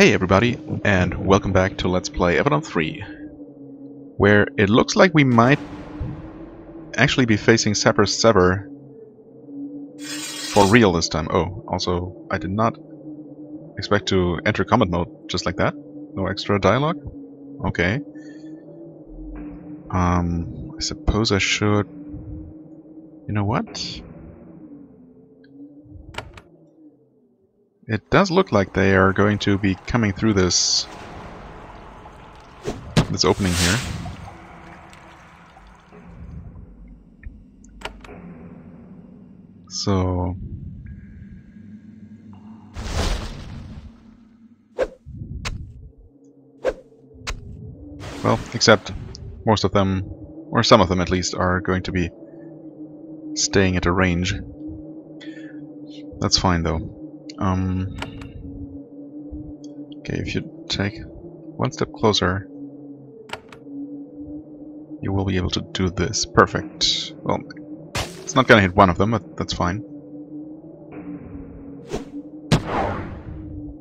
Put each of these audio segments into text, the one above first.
Hey everybody, and welcome back to Let's Play Avadon 3, where it looks like we might actually be facing Sever for real this time. Oh, also, I did not expect to enter combat mode just like that. No extra dialogue? Okay. I suppose I should... You know what? It does look like they are going to be coming through this opening here. So well, except most of them, or some of them at least, are going to be staying at a range. That's fine though. Okay, if you take one step closer, you will be able to do this. Perfect. Well, it's not gonna hit one of them, but that's fine.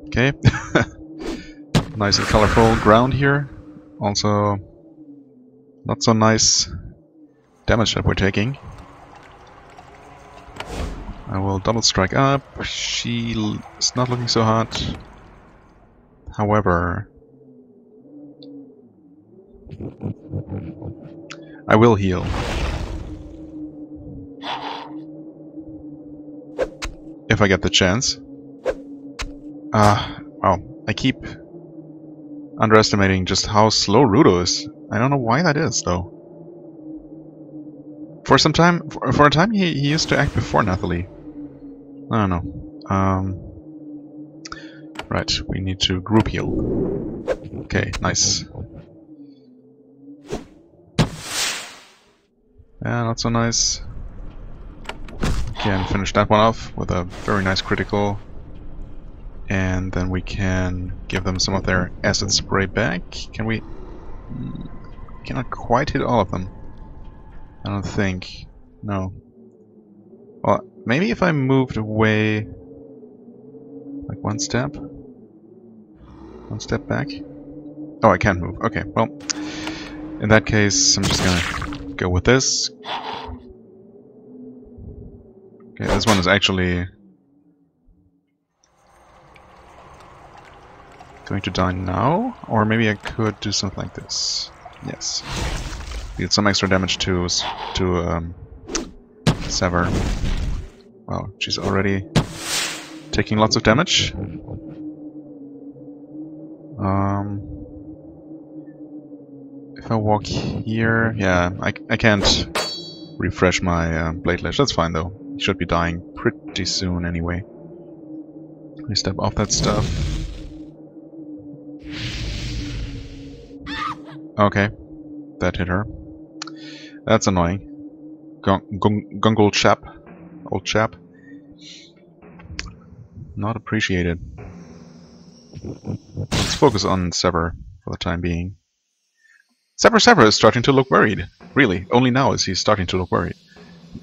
Okay. Nice and colorful ground here. Also, not so nice damage that we're taking. I will double strike up. She is not looking so hot. However, I will heal. If I get the chance. Wow. I keep underestimating just how slow Rudo is. I don't know why that is, though. For a time he used to act before Nathalie. I don't know. Right, we need to group heal. Okay, nice. Yeah, not so nice. Can finish that one off with a very nice critical. And then we can give them some of their acid spray back. Can we... Cannot quite hit all of them. I don't think. No. Well, maybe if I moved away... like one step? One step back? Oh, I can't move. Okay, well... in that case, I'm just gonna go with this. Okay, this one is actually... going to die now? Or maybe I could do something like this. Yes. Deal some extra damage to Sever. Wow, she's already taking lots of damage. If I walk here... yeah, I can't refresh my Blade Lash. That's fine though. He should be dying pretty soon anyway. Let me step off that stuff. Okay, that hit her. That's annoying. Gungle chap. Old chap. Not appreciated. Let's focus on Sever for the time being. Sever is starting to look worried. Really, only now is he starting to look worried.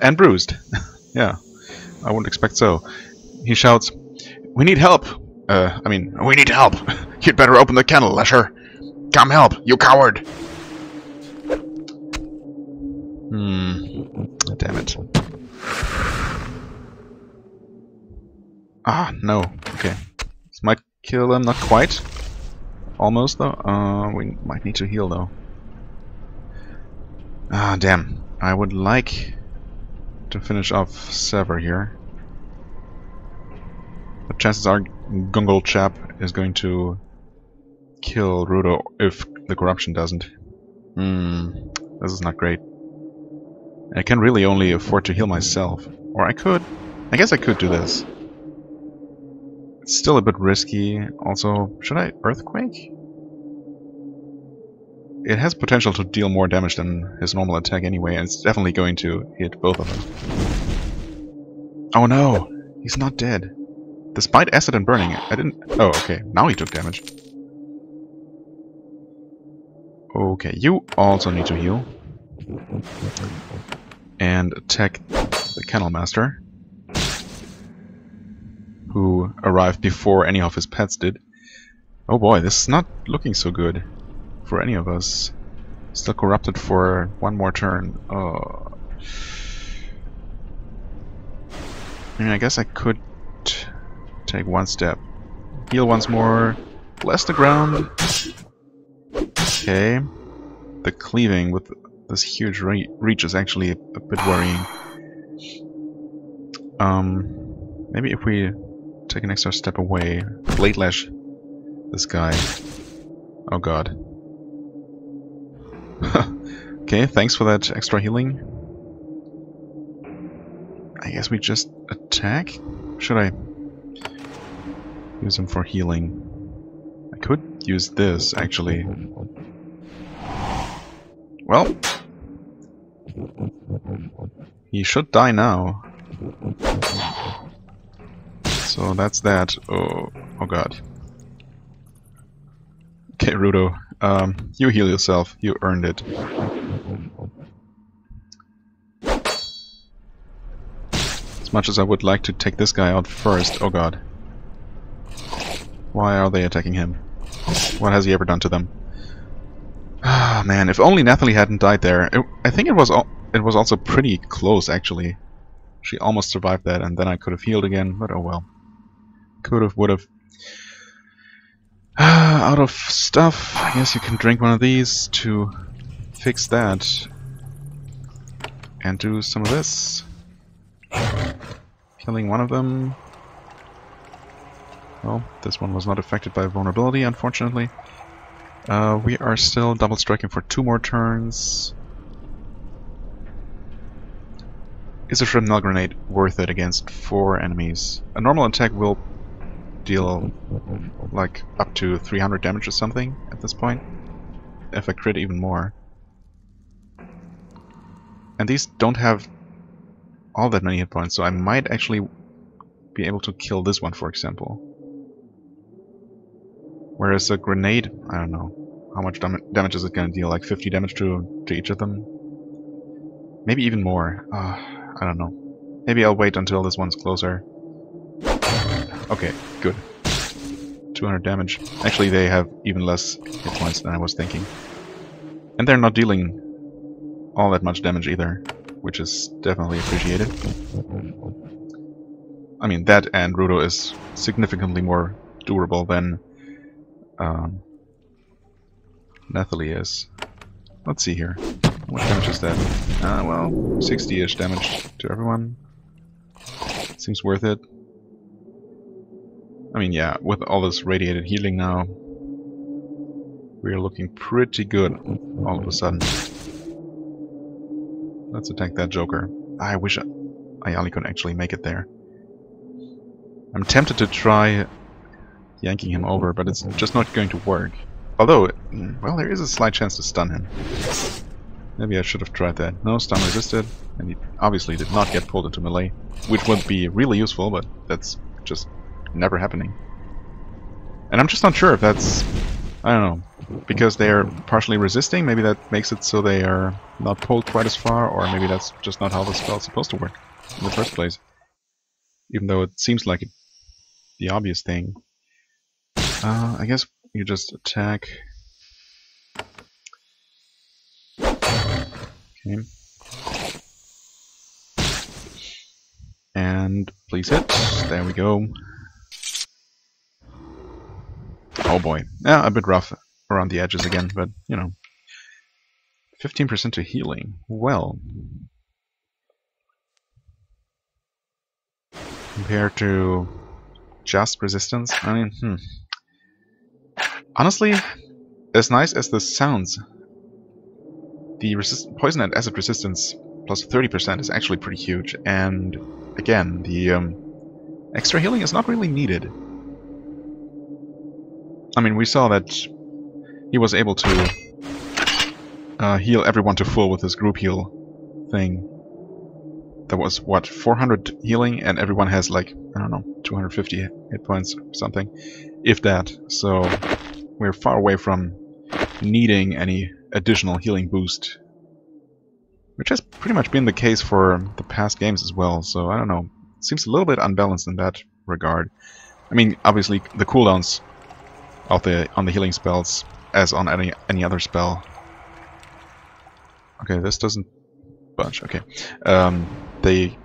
And bruised. Yeah, I wouldn't expect so. He shouts, "We need help! We need help! You'd better open the kennel, Lesher! Come help, you coward!" Damn it. Ah, no. Okay. This might kill them, not quite. Almost, though. We might need to heal, though. Ah, damn. I would like to finish off Sever here. But chances are Gungle Chap is going to kill Rudo if the corruption doesn't. This is not great. I can really only afford to heal myself. Or I guess I could do this. It's still a bit risky. Also, should I Earthquake? It has potential to deal more damage than his normal attack anyway, and it's definitely going to hit both of them. Oh no! He's not dead. Despite acid and burning, I didn't... oh, okay. Now he took damage. Okay, you also need to heal. And attack the Kennel Master, who arrived before any of his pets did. Oh boy, this is not looking so good for any of us. Still corrupted for one more turn. Oh. I mean, I guess I could take one step. Heal once more. Bless the ground. Okay. The cleaving with this huge reach is actually a bit worrying. Maybe if we take an extra step away. Blade Lash this guy. Oh god. Okay, thanks for that extra healing. I guess we just attack? Should I use him for healing? I could use this, actually. Well, he should die now. So that's that. Oh god. Okay, Rudo. You heal yourself. You earned it. As much as I would like to take this guy out first. Oh god. Why are they attacking him? What has he ever done to them? Ah, man, if only Nathalie hadn't died there. I think it was also pretty close, actually. She almost survived that, and then I could have healed again, but oh well. Could have, would have. Out of stuff. I guess you can drink one of these to fix that. And do some of this. Killing one of them. Well, this one was not affected by vulnerability, unfortunately. We are still double striking for 2 more turns. Is a shrapnel grenade worth it against 4 enemies? A normal attack will deal like up to 300 damage or something at this point. If I crit, even more. And these don't have all that many hit points, so I might actually be able to kill this one, for example. Whereas a grenade, I don't know. How much damage is it going to deal? Like 50 damage to each of them? Maybe even more. I don't know. Maybe I'll wait until this one's closer. Okay, good. 200 damage. Actually, they have even less hit points than I was thinking. And they're not dealing all that much damage either, which is definitely appreciated. I mean, that and Rudo is significantly more durable than Nathalie is. Let's see here. What damage is that? Well, 60-ish damage to everyone. Seems worth it. I mean, yeah, with all this radiated healing now, we're looking pretty good all of a sudden. Let's attack that Joker. I wish Ayali could actually make it there. I'm tempted to try yanking him over, but it's just not going to work. Although, well, there is a slight chance to stun him. Maybe I should have tried that. No, stun resisted, and he obviously did not get pulled into melee, which would be really useful, but that's just never happening. And I'm just not sure if that's, I don't know, because they're partially resisting, maybe that makes it so they are not pulled quite as far, or maybe that's just not how the spell's supposed to work in the first place. Even though it seems like the obvious thing. I guess you just attack. Okay. And please hit. There we go. Oh boy. Yeah, a bit rough around the edges again, but you know. 15% to healing. Well. Compared to just resistance, I mean, honestly, as nice as this sounds, the poison and acid resistance plus 30% is actually pretty huge, and again, the extra healing is not really needed. I mean, we saw that he was able to heal everyone to full with his group heal thing. That was, what, 400 healing, and everyone has like, I don't know, 250 hit points or something, if that. So we're far away from needing any additional healing boost, which has pretty much been the case for the past games as well. So I don't know, it seems a little bit unbalanced in that regard. I mean, obviously the cooldowns on the healing spells as on any other spell. Okay, this doesn't budge. Okay, they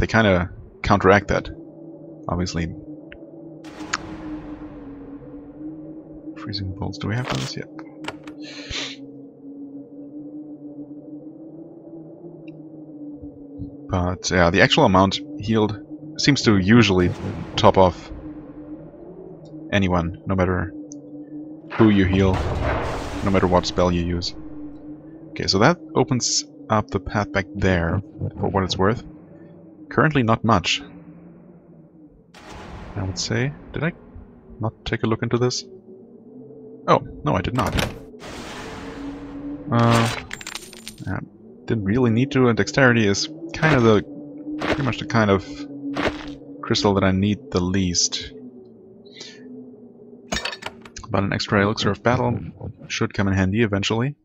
kind of counteract that, obviously. Freezing bolts. Do we have those yet? But yeah, the actual amount healed seems to usually top off anyone, no matter who you heal, no matter what spell you use. Okay, so that opens up the path back there, for what it's worth. Currently not much, I would say. Did I not take a look into this? Oh, no, I did not. Yeah, didn't really need to, and dexterity is kind of pretty much the kind of crystal that I need the least. But an extra elixir of battle should come in handy eventually.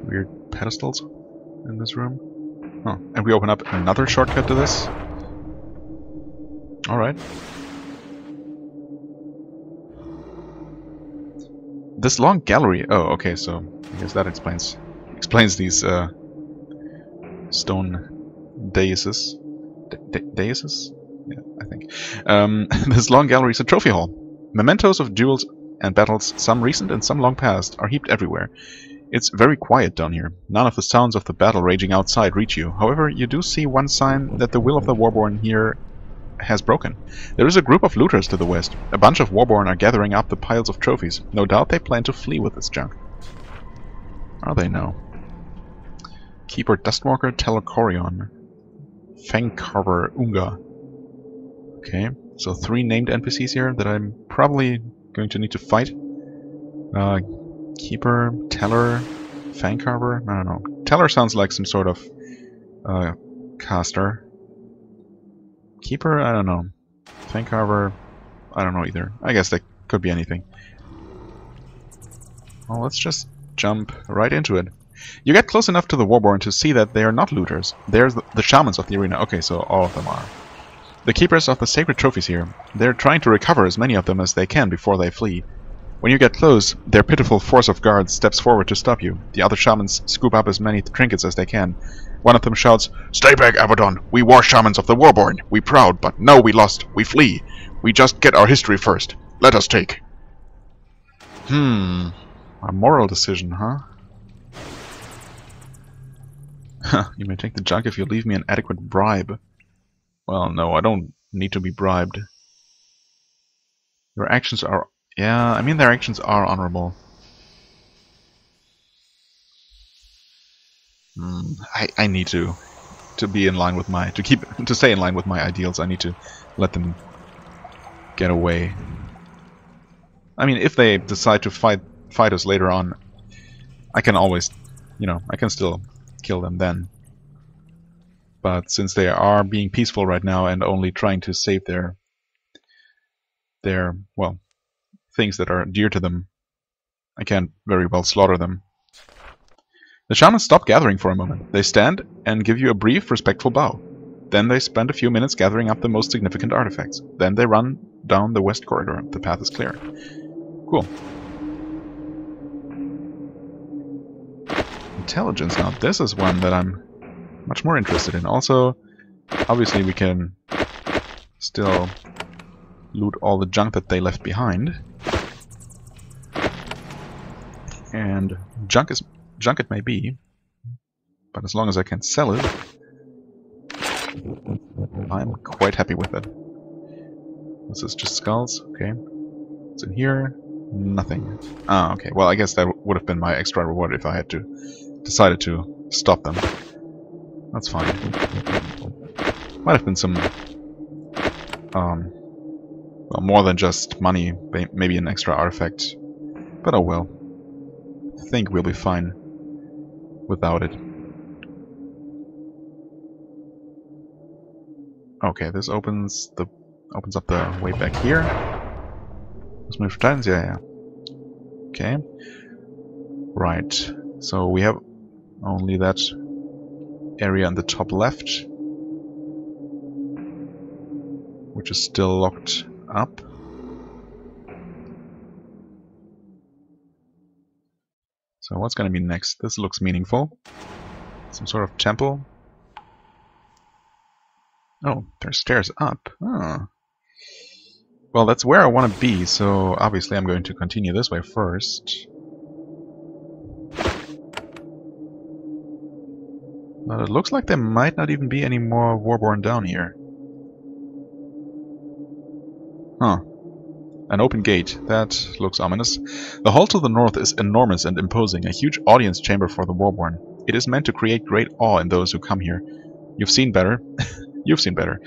Weird pedestals in this room. Oh, and we open up another shortcut to this. Alright. This long gallery. Oh, okay, so I guess that explains these stone daises. Daises? Yeah, I think. This long gallery is a trophy hall. Mementos of duels and battles, some recent and some long past, are heaped everywhere. It's very quiet down here. None of the sounds of the battle raging outside reach you. However, you do see one sign that the will of the Warborn here has broken. There is a group of looters to the west. A bunch of Warborn are gathering up the piles of trophies. No doubt they plan to flee with this junk. Are they now? Keeper Dustwalker Telekorion. Fangcarver Unga. Okay, so 3 named NPCs here that I'm probably going to need to fight. Keeper, Teller, Fangcarver? I don't know. Teller sounds like some sort of caster. Keeper? I don't know. Fangcarver? I don't know either. I guess that could be anything. Well, let's just jump right into it. You get close enough to the Warborn to see that they are not looters. They're the shamans of the arena. Okay, so all of them are. The keepers of the sacred trophies here. They're trying to recover as many of them as they can before they flee. When you get close, their pitiful force of guards steps forward to stop you. The other shamans scoop up as many trinkets as they can. One of them shouts, "Stay back, Avadon! We war shamans of the Warborn! We proud, but no, we lost! We flee! We just get our history first! Let us take!" A moral decision, huh? You may take the junk if you leave me an adequate bribe. Well, no, I don't need to be bribed. Your actions are... Yeah, I mean their actions are honorable. I need to be in line with my... to stay in line with my ideals, I need to let them get away. I mean, if they decide to fight us later on, I can always, I can still kill them then. But since they are being peaceful right now and only trying to save their well, things that are dear to them, I can't very well slaughter them. The shamans stop gathering for a moment. They stand and give you a brief, respectful bow. Then they spend a few minutes gathering up the most significant artifacts. Then they run down the west corridor. The path is clear. Cool. Intelligence. Now this is one that I'm much more interested in. Also, obviously we can still loot all the junk that they left behind. And junk it may be, but as long as I can sell it, I'm quite happy with it. This is just skulls. Okay. What's in here? Nothing. Ah, okay. Well, I guess that would have been my extra reward if I had decided to stop them. That's fine. Might have been some, well, more than just money, maybe an extra artifact. But oh well. I think we'll be fine without it. Okay, this opens up the way back here. Let's move for Titans, yeah. Okay. Right. So we have only that area on the top left. which is still locked up. So what's going to be next? This looks meaningful. Some sort of temple. Oh, there's stairs up. Oh. Well, that's where I want to be, so obviously I'm going to continue this way first. But it looks like there might not even be any more Warborn down here. Huh. An open gate. That looks ominous. The hall to the north is enormous and imposing, a huge audience chamber for the Warborn. It is meant to create great awe in those who come here. You've seen better. You've seen better.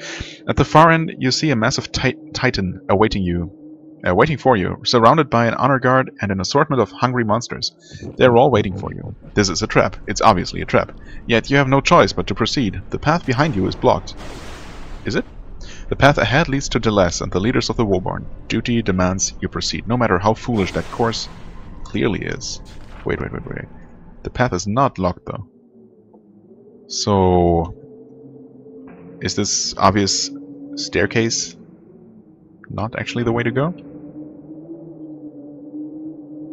At the far end, you see a massive titan waiting for you, surrounded by an honor guard and an assortment of hungry monsters. They're all waiting for you. This is a trap. It's obviously a trap. Yet you have no choice but to proceed. The path behind you is blocked. Is it? The path ahead leads to Deles and the leaders of the Warborn. Duty demands you proceed, no matter how foolish that course clearly is. Wait. The path is not locked, though. So, is this obvious staircase not actually the way to go?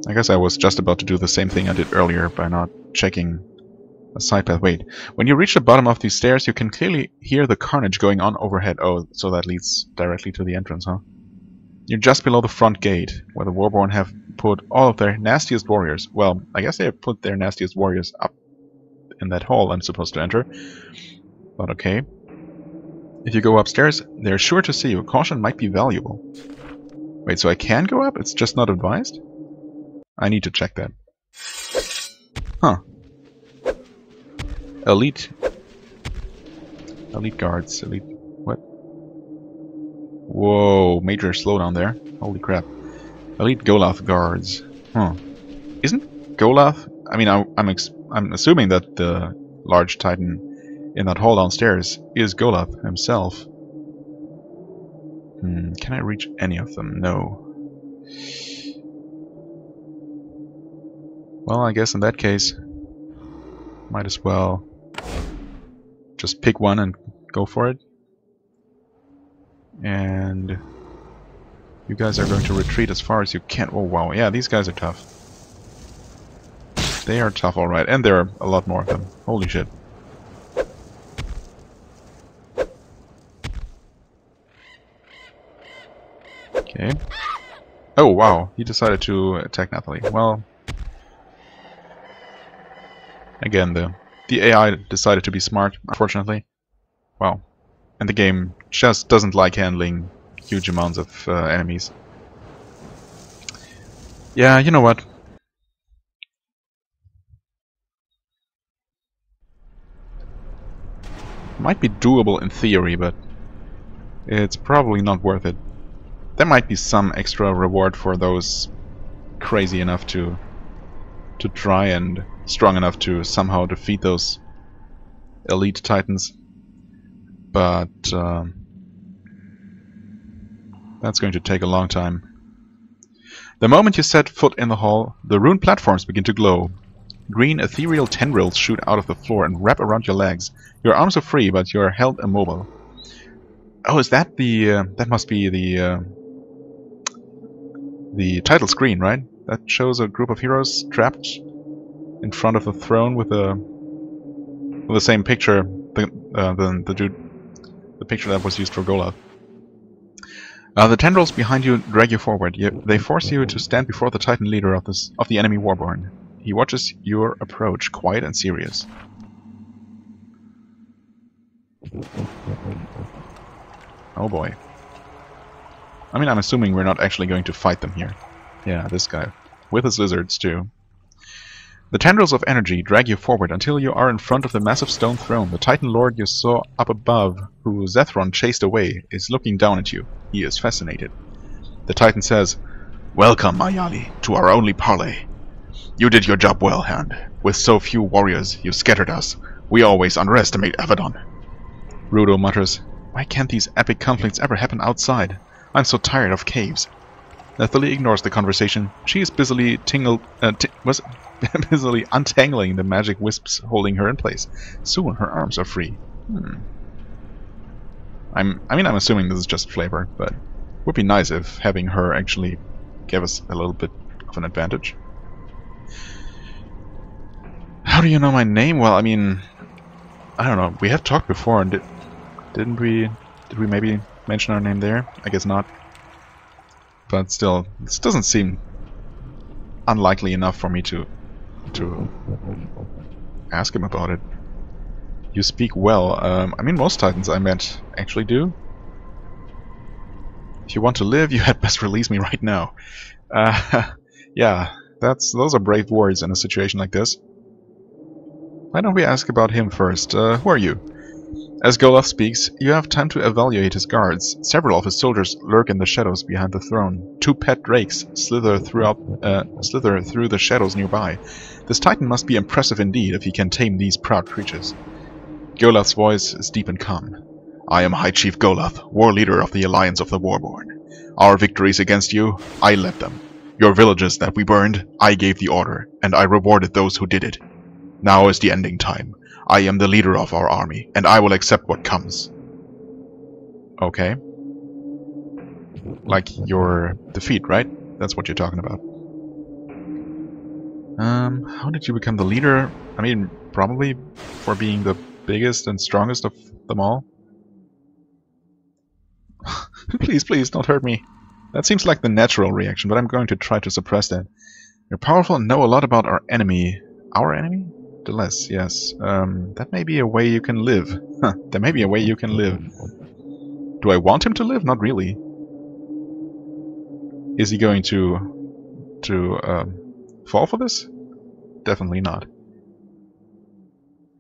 I guess I was just about to do the same thing I did earlier by not checking a side path. Wait, when you reach the bottom of these stairs, you can clearly hear the carnage going on overhead. Oh, so that leads directly to the entrance, huh? You're just below the front gate, where the Warborn have put all of their nastiest warriors. Well, I guess they have put their nastiest warriors up in that hall I'm supposed to enter. But okay. If you go upstairs, they're sure to see you. Caution might be valuable. Wait, so I can go up? It's just not advised? I need to check that. Huh. Elite guards. Elite... what? Whoa, major slowdown there. Holy crap. Elite Golath guards. Huh. Isn't Golath... I mean, I'm assuming that the large titan in that hall downstairs is Golath himself. Can I reach any of them? No. Well, I guess in that case, might as well just pick one and go for it. And you guys are going to retreat as far as you can. Oh wow, yeah, these guys are tough. They are tough, alright, and there are a lot more of them. Holy shit. Okay. Oh wow, he decided to attack Nathalie. Well, again, the AI decided to be smart, unfortunately. Wow. And the game just doesn't like handling huge amounts of enemies. Yeah, you know what? Might be doable in theory, but it's probably not worth it. There might be some extra reward for those crazy enough to try and strong enough to somehow defeat those elite titans. But that's going to take a long time. The moment you set foot in the hall, the rune platforms begin to glow. Green ethereal tendrils shoot out of the floor and wrap around your legs. Your arms are free, but you are held immobile. Oh, is that the... that must be the title screen, right? That shows a group of heroes trapped in front of the throne with the same picture, the picture that was used for Golath. The tendrils behind you drag you forward. They force you to stand before the Titan leader of the enemy Warborn. He watches your approach, quiet and serious. Oh boy. I mean, I'm assuming we're not actually going to fight them here. Yeah, this guy. With his lizards, too. The tendrils of energy drag you forward until you are in front of the massive stone throne. The Titan Lord you saw up above, who Zethron chased away, is looking down at you. He is fascinated. The Titan says, "Welcome, Mayali, to our only parley. You did your job well, Hand. With so few warriors, you scattered us. We always underestimate Avadon." Rudo mutters, "Why can't these epic conflicts ever happen outside? I'm so tired of caves." Nathalie ignores the conversation. She is busily busily untangling the magic wisps holding her in place. Soon her arms are free. I mean, I'm assuming this is just flavor, but it would be nice if having her actually gave us a little bit of an advantage. How do you know my name? Well, I mean, I don't know. We have talked before, and didn't we? Did we maybe mention our name there? I guess not. But still, this doesn't seem unlikely enough for me to ask him about it. You speak well. I mean, most Titans I met actually do. If you want to live, you had best release me right now. Yeah, those are brave words in a situation like this. Why don't we ask about him first? Who are you? As Golov speaks, you have time to evaluate his guards. Several of his soldiers lurk in the shadows behind the throne. 2 pet drakes slither through the shadows nearby. This Titan must be impressive indeed if he can tame these proud creatures. Golov's voice is deep and calm. I am High Chief Golov, war leader of the Alliance of the Warborn. Our victories against you, I led them. Your villages that we burned, I gave the order, and I rewarded those who did it. Now is the ending time. I am the leader of our army, and I will accept what comes. Okay. Like your defeat, right? That's what you're talking about. How did you become the leader? I mean, probably for being the biggest and strongest of them all. Please, please, don't hurt me. That seems like the natural reaction, but I'm going to try to suppress that. You're powerful and know a lot about our enemy. Our enemy? The less, yes. That may be a way you can live. Huh, there may be a way you can live. Do I want him to live? Not really. Is he going to fall for this? Definitely not.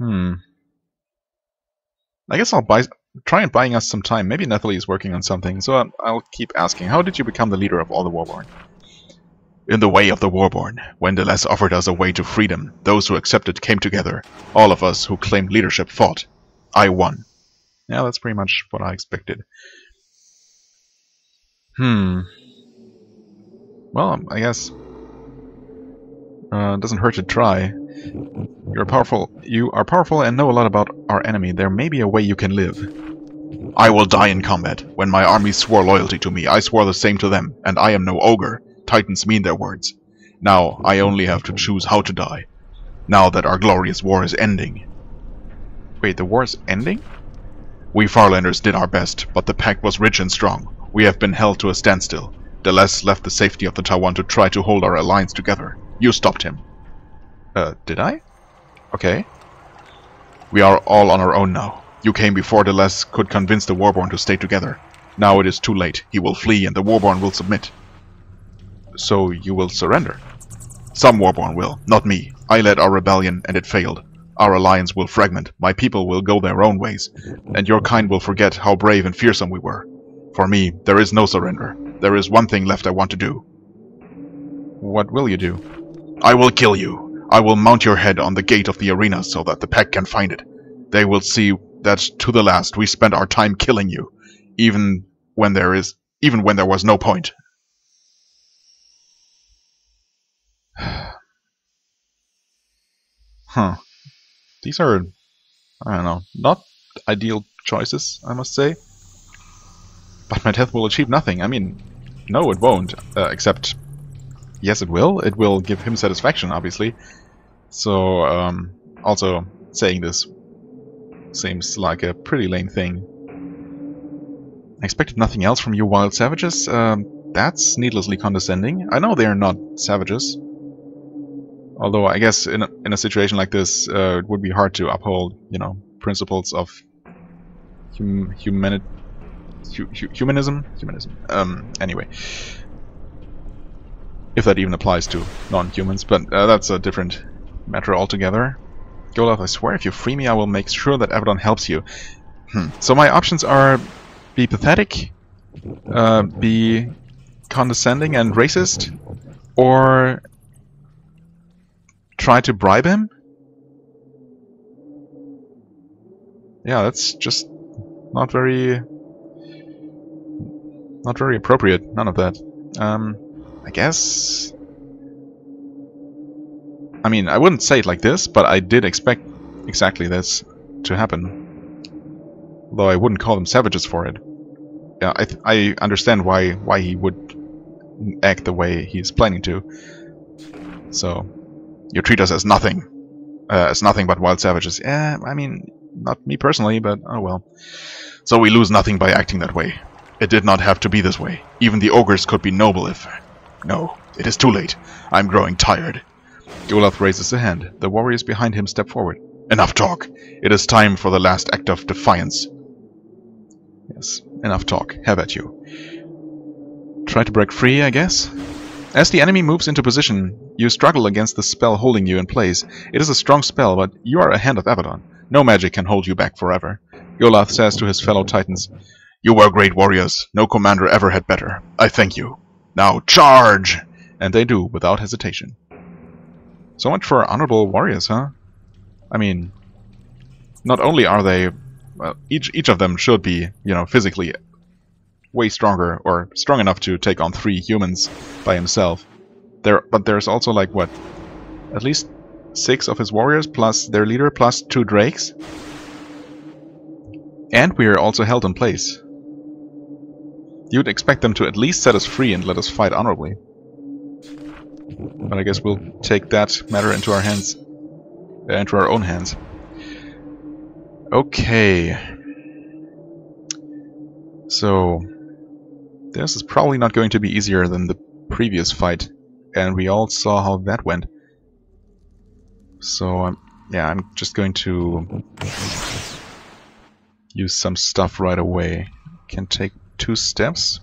I guess I'll try and buying us some time. Maybe Nathalie is working on something, so I'll keep asking. How did you become the leader of all the Warborn? In the way of the Warborn, when the less offered us a way to freedom, those who accepted came together. All of us who claimed leadership fought. I won. Yeah, that's pretty much what I expected. Well, I guess doesn't hurt to try. You are powerful and know a lot about our enemy. There may be a way you can live. I will die in combat. When my army swore loyalty to me, I swore the same to them, and I am no ogre. Titans mean their words. Now I only have to choose how to die. Now that our glorious war is ending. Wait, the war is ending? We Farlanders did our best, but the pact was rich and strong. We have been held to a standstill. The less left the safety of the Tawan to try to hold our alliance together. You stopped him. Did I? Okay. We are all on our own now. You came before the less could convince the Warborn to stay together. Now it is too late. He will flee and the Warborn will submit. So you will surrender? Some Warborn will, not me. I led our rebellion and it failed. Our alliance will fragment, my people will go their own ways, and your kind will forget how brave and fearsome we were. For me, there is no surrender. There is one thing left I want to do. What will you do? I will kill you. I will mount your head on the gate of the arena so that the pack can find it. They will see that to the last we spent our time killing you, even when there was no point. Huh. These are, I don't know, not ideal choices, I must say. But my death will achieve nothing. I mean, no, it won't. Except, yes, it will. It will give him satisfaction, obviously. So, also, saying this seems like a pretty lame thing. I expected nothing else from you wild savages. That's needlessly condescending. I know they are not savages. Although I guess in a situation like this, it would be hard to uphold, you know, principles of humanism. Anyway, if that even applies to non-humans, but that's a different matter altogether. Golov, I swear, if you free me, I will make sure that Avadon helps you. So my options are: be pathetic, be condescending and racist, or try to bribe him? Yeah, that's just not very appropriate. None of that. I guess. I mean, I wouldn't say it like this, but I did expect exactly this to happen. Though I wouldn't call them savages for it. Yeah, I understand why he would act the way he's planning to. So, you treat us as nothing but wild savages. Yeah, I mean, not me personally, but oh well. So we lose nothing by acting that way. It did not have to be this way. Even the ogres could be noble if... No, it is too late. I'm growing tired. Olaf raises a hand. The warriors behind him step forward. Enough talk. It is time for the last act of defiance. Yes, enough talk. Have at you. Try to break free, I guess? As the enemy moves into position, you struggle against the spell holding you in place. It is a strong spell, but you are a Hand of Avadon. No magic can hold you back forever. Yolath says to his fellow titans, "You were great warriors. No commander ever had better. I thank you. Now charge!" And they do, without hesitation. So much for honorable warriors, huh? I mean, not only are they... Well, each of them should be, physically way stronger, or strong enough to take on 3 humans by himself. But there's also, like, what? At least 6 of his warriors, plus their leader, plus 2 drakes. And we are also held in place. You'd expect them to at least set us free and let us fight honorably. But I guess we'll take that matter into our hands, into our own hands. Okay. So, this is probably not going to be easier than the previous fight, and we all saw how that went. So, yeah, I'm just going to use some stuff right away. Can take 2 steps?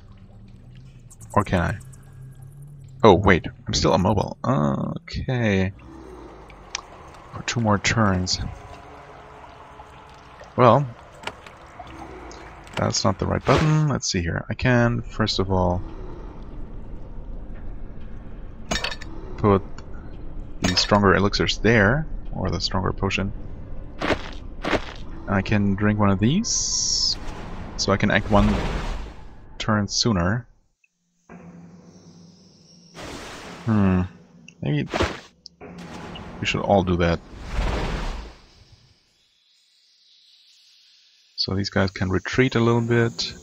Or can I? Oh, wait, I'm still immobile. Okay. For 2 more turns. Well, that's not the right button. Let's see here. I can, first of all, put the stronger elixirs there, or the stronger potion. I can drink one of these, so I can act 1 turn sooner. Maybe we should all do that. So these guys can retreat a little bit.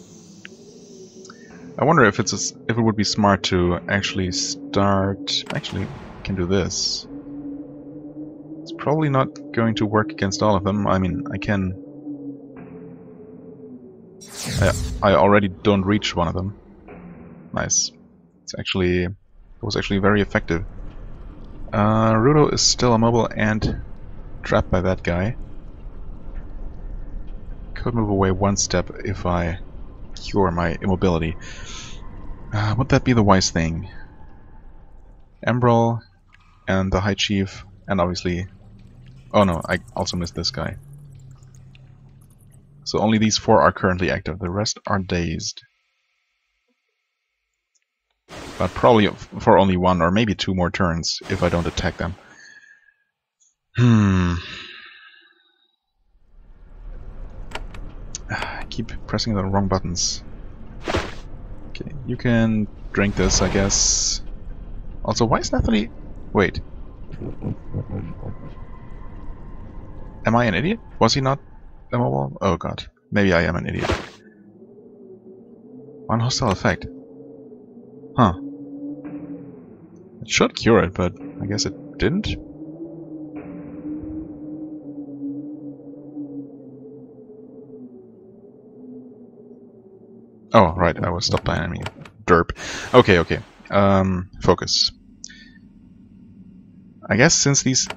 I wonder if if it would be smart to actually start... Actually, I can do this. It's probably not going to work against all of them. I mean, I can... I already don't reach one of them. Nice. It was actually very effective. Rudo is still immobile and trapped by that guy. Could move away 1 step if I cure my immobility. Would that be the wise thing? Embrol and the High Chief, and obviously... Oh no, I also missed this guy. So only these 4 are currently active, the rest are dazed. But probably for only 1 or maybe 2 more turns if I don't attack them. I keep pressing the wrong buttons. Okay, you can drink this, I guess. Also, why is Nathalie... Wait. Am I an idiot? Was he not immobile? Oh god. Maybe I am an idiot. 1 hostile effect. Huh. It should cure it, but I guess it didn't? Oh, right, I was stopped by an enemy. Derp. Okay. Focus. I guess since these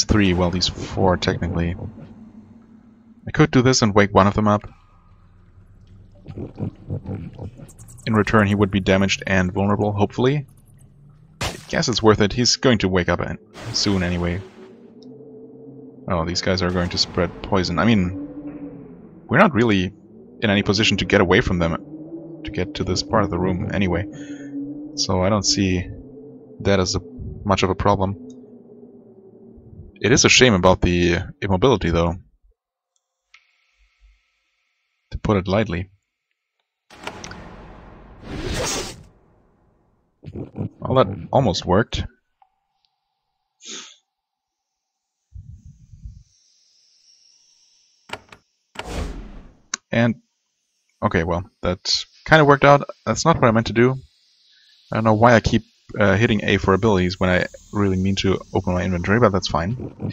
3, well, these 4 technically, I could do this and wake one of them up. In return, he would be damaged and vulnerable, hopefully. I guess it's worth it. He's going to wake up soon anyway. Oh, these guys are going to spread poison. I mean, we're not really in any position to get away from them to get to this part of the room anyway. So I don't see that as much of a problem. It is a shame about the immobility, though. To put it lightly. Well, that almost worked. And okay, well, that kind of worked out. That's not what I meant to do. I don't know why I keep hitting A for abilities when I really mean to open my inventory, but that's fine.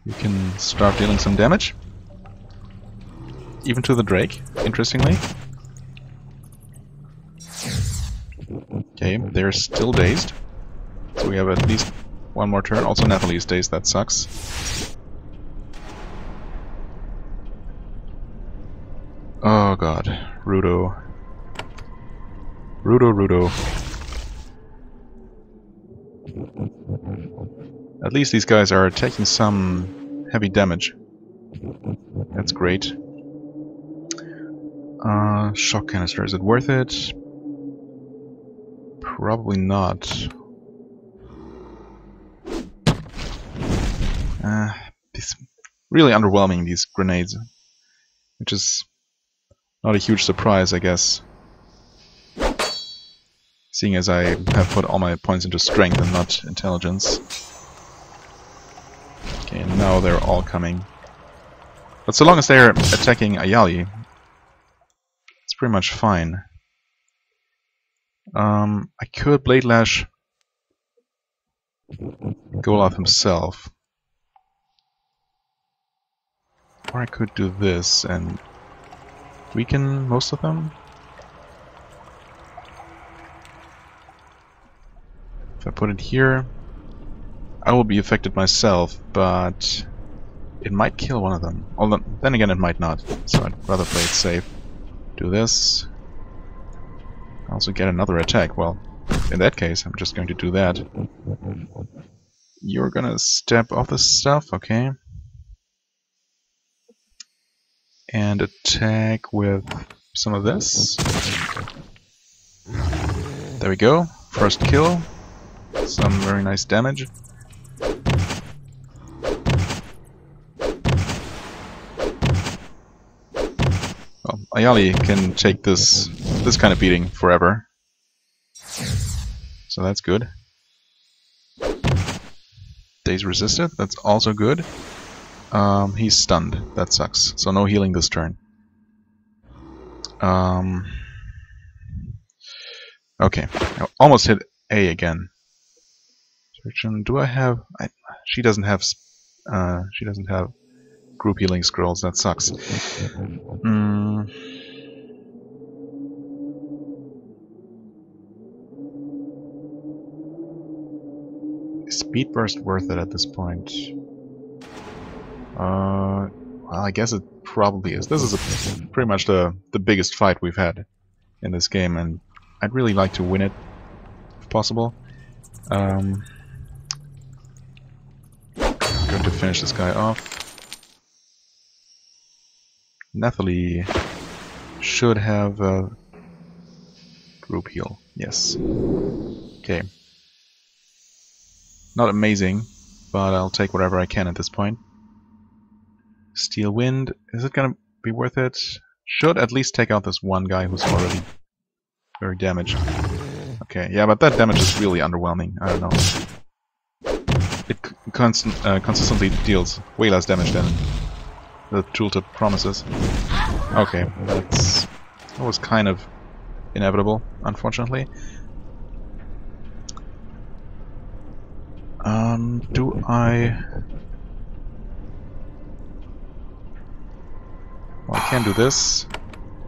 You can start dealing some damage. Even to the Drake, interestingly. Okay, they're still dazed. So we have at least one more turn. Also Nathalie is dazed, that sucks. Oh god, Rudo. Rudo. At least these guys are taking some heavy damage. That's great. Shock canister, is it worth it? Probably not. These really underwhelming, these grenades. Which is not a huge surprise, I guess. Seeing as I have put all my points into strength and not intelligence. Okay, now they're all coming. But so long as they're attacking Ayali, it's pretty much fine. I could Blade Lash Goloth himself. Or I could do this and weaken most of them. If I put it here, I will be affected myself, but it might kill one of them. Although, then again, it might not, so I'd rather play it safe. Do this. Also get another attack. Well, in that case, I'm just going to do that. You're gonna step off this stuff, okay? And attack with some of this. There we go. First kill. Some very nice damage. Well, Ayali can take this kind of beating forever. So that's good. Daze resisted, that's also good. He's stunned, that sucks. So no healing this turn. Okay, I almost hit A again. Do I have? She doesn't have group healing scrolls. That sucks. Speed burst worth it at this point? Well, I guess it probably is. This is pretty much the biggest fight we've had in this game, and I'd really like to win it if possible. I'm going to finish this guy off. Nathalie should have a group heal. Yes. Okay. Not amazing, but I'll take whatever I can at this point. Steel Wind, is it gonna be worth it? Should at least take out this one guy who's already very damaged. Okay, yeah, but that damage is really underwhelming. I don't know. It consistently deals way less damage than the tooltip promises. Okay, that was kind of inevitable, unfortunately. Do I... Well, I can do this.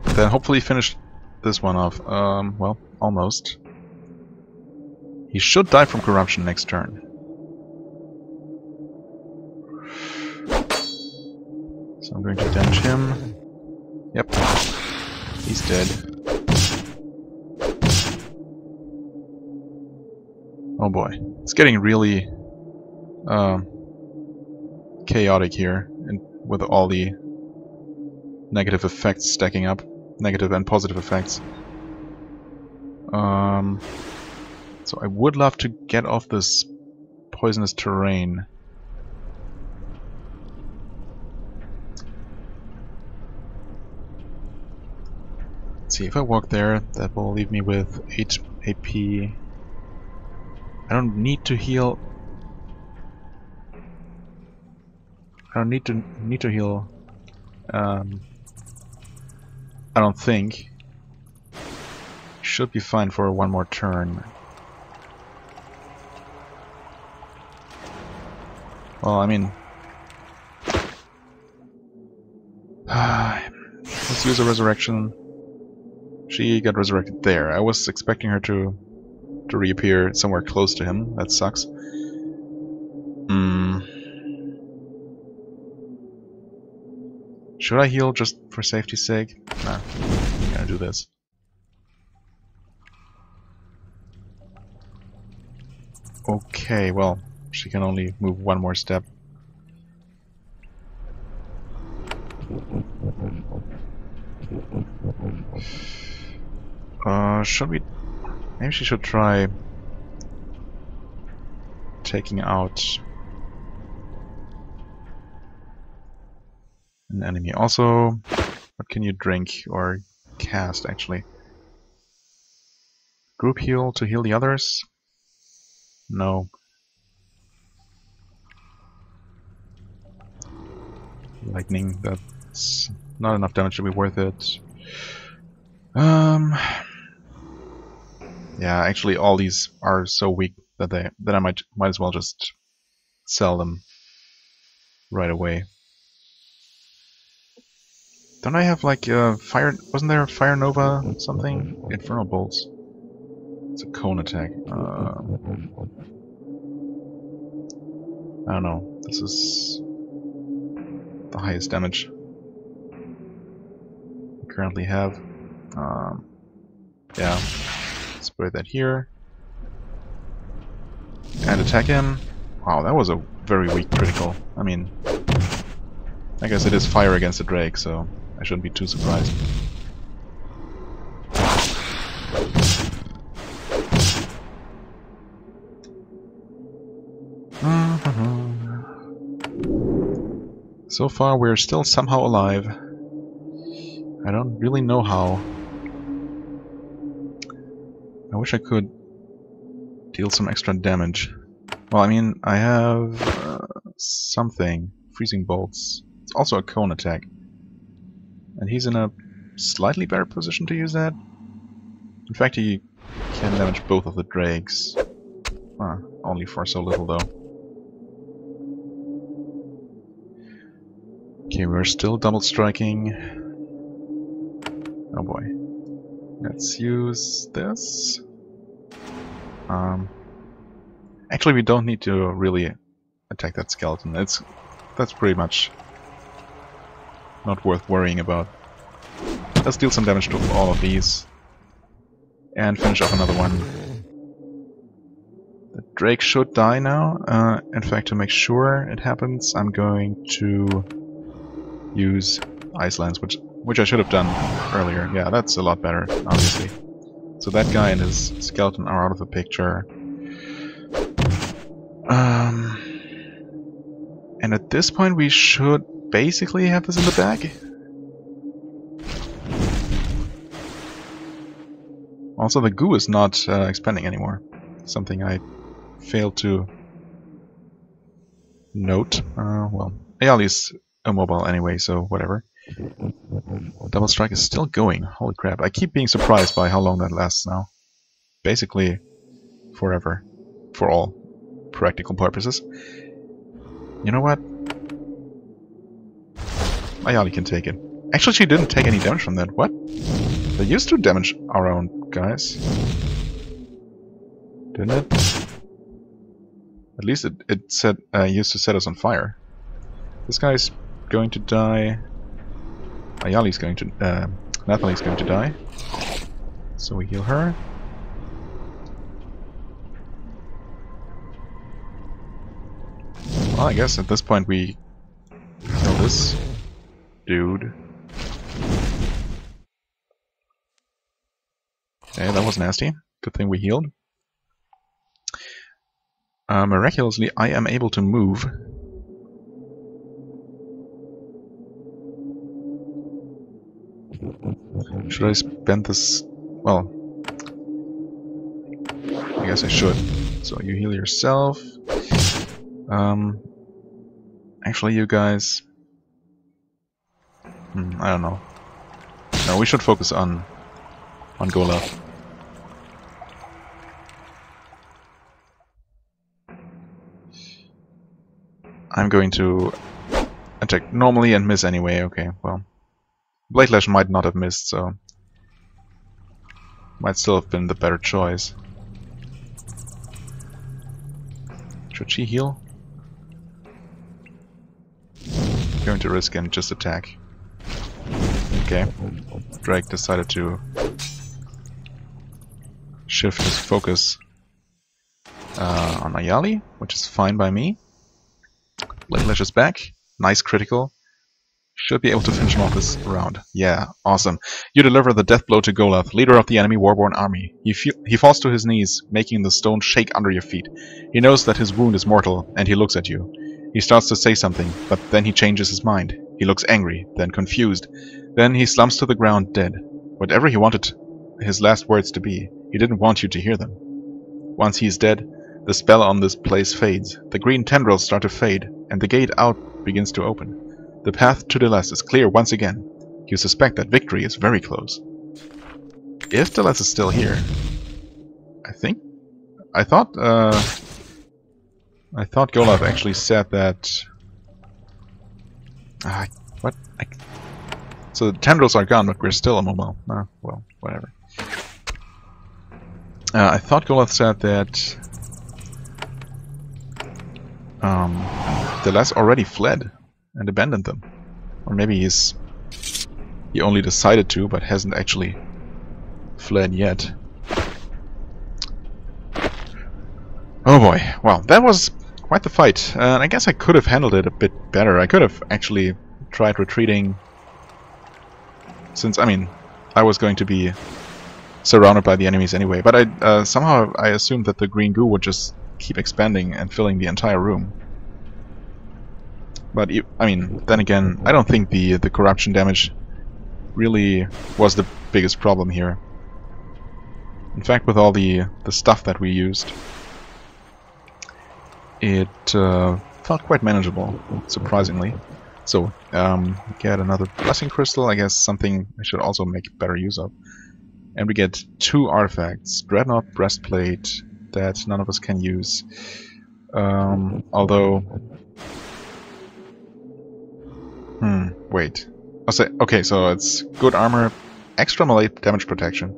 Then hopefully finish this one off. Well, almost. He should die from corruption next turn. So I'm going to damage him. Yep. He's dead. Oh boy. It's getting really chaotic here, and with all the negative effects stacking up. Negative and positive effects. So I would love to get off this poisonous terrain. Let's see, if I walk there, that will leave me with 8 AP. I don't need to heal. I don't need to heal. I don't think. Should be fine for one more turn. Well, I mean, let's use a resurrection. She got resurrected there. I was expecting her to reappear somewhere close to him. That sucks. Should I heal just for safety's sake? Nah, I'm gonna do this. Okay, well, she can only move one more step. Should we... Maybe she should try taking out an enemy. Also, what can you drink or cast, actually? Group heal to heal the others? No. Lightning, that's not enough damage to be worth it. Yeah, actually all these are so weak that I might as well just sell them right away. Don't I have like fire? Wasn't there a Fire Nova something? Infernal Bolts. It's a cone attack. I don't know. This is the highest damage we currently have. Yeah. Spray that here. And attack him. Wow, that was a very weak critical. I mean, I guess it is fire against the Drake, so I shouldn't be too surprised. So far we're still somehow alive. I don't really know how. I wish I could deal some extra damage. Well, I mean, I have something. Freezing Bolts. It's also a cone attack. And he's in a slightly better position to use that. In fact, he can damage both of the Drakes. Only for so little, though. Okay, we're still double striking. Oh boy. Let's use this. Actually, we don't need to really attack that skeleton. That's pretty much not worth worrying about. Let's deal some damage to all of these. And finish off another one. The Drake should die now. In fact, to make sure it happens, I'm going to use Ice Lance, which I should have done earlier. Yeah, that's a lot better, obviously. So that guy and his skeleton are out of the picture. And at this point we should basically have this in the bag. Also, the goo is not expanding anymore. Something I failed to note. Well, Ayali's immobile anyway, so whatever. Double strike is still going. Holy crap. I keep being surprised by how long that lasts now. Basically forever. For all practical purposes. You know what? Ayali can take it. Actually, she didn't take any damage from that. What? They used to damage our own guys. Didn't it? At least it said used to set us on fire. This guy's going to die. Ayali's going to... Nathalie's going to die. So we heal her. Well, I guess at this point we kill this dude. Okay, that was nasty. Good thing we healed. Miraculously, I am able to move. Should I spend this? Well, I guess I should. So you heal yourself. Actually, you guys... I don't know. No, we should focus on Golov. I'm going to attack normally and miss anyway. Okay, well. Blade Lash might not have missed, so... might still have been the better choice. Should she heal? Going to risk and just attack. Okay. Drake decided to shift his focus on Ayali, which is fine by me. Blade Lash is back. Nice critical. Should be able to finish him off this round. Yeah, awesome. You deliver the death blow to Golov, leader of the enemy Warborn army. He falls to his knees, making the stone shake under your feet. He knows that his wound is mortal, and he looks at you. He starts to say something, but then he changes his mind. He looks angry, then confused. Then he slumps to the ground dead. Whatever he wanted his last words to be, he didn't want you to hear them. Once he is dead, the spell on this place fades. The green tendrils start to fade, and the gate out begins to open. The path to Deleth is clear once again. You suspect that victory is very close. If Deleth is still here, I thought Golov actually said that. What? So the tendrils are gone, but we're still immobile. Well, whatever. I thought Golov said that Deleth already fled and abandoned them. Or maybe he only decided to, but hasn't actually fled yet. Oh boy, well, that was quite the fight. And I guess I could have handled it a bit better. I could have actually tried retreating, since, I mean, I was going to be surrounded by the enemies anyway. But I somehow I assumed that the green goo would just keep expanding and filling the entire room. But, I mean, then again, I don't think the corruption damage really was the biggest problem here. In fact, with all the stuff that we used, it felt quite manageable, surprisingly. So, get another blessing crystal, I guess something I should also make better use of. And we get 2 artifacts, Dreadnought Breastplate, that none of us can use. Although... wait. Okay, so it's good armor, extra melee damage protection,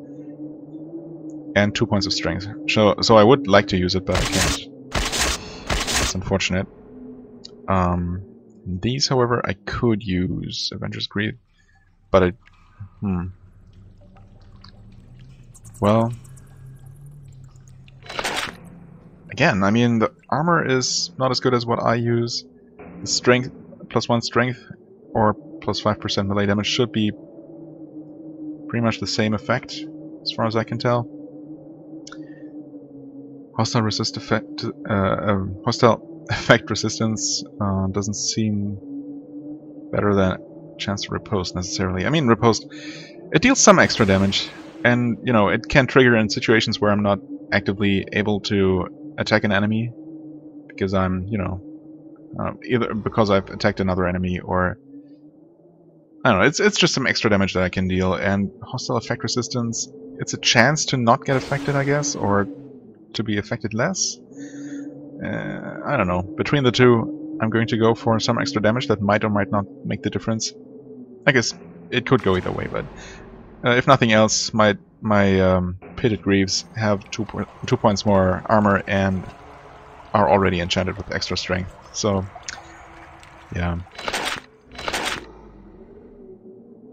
and 2 points of strength. So I would like to use it, but I can't. That's unfortunate. These, however, I could use Avenger's Greed, but well, again, I mean, the armor is not as good as what I use. The strength, +1 strength, or +5% melee damage should be pretty much the same effect, as far as I can tell. Hostile resist effect, hostile effect resistance doesn't seem better than chance to riposte necessarily. I mean, riposte, it deals some extra damage, and you know, it can trigger in situations where I'm not actively able to attack an enemy because I'm, you know, either because I've attacked another enemy, or I don't know, it's just some extra damage that I can deal. And hostile effect resistance, it's a chance to not get affected, I guess, or to be affected less. I don't know. Between the two, I'm going to go for some extra damage that might or might not make the difference. I guess it could go either way, but if nothing else, my Pitted Greaves have 2 points more armor and are already enchanted with extra strength. So, yeah.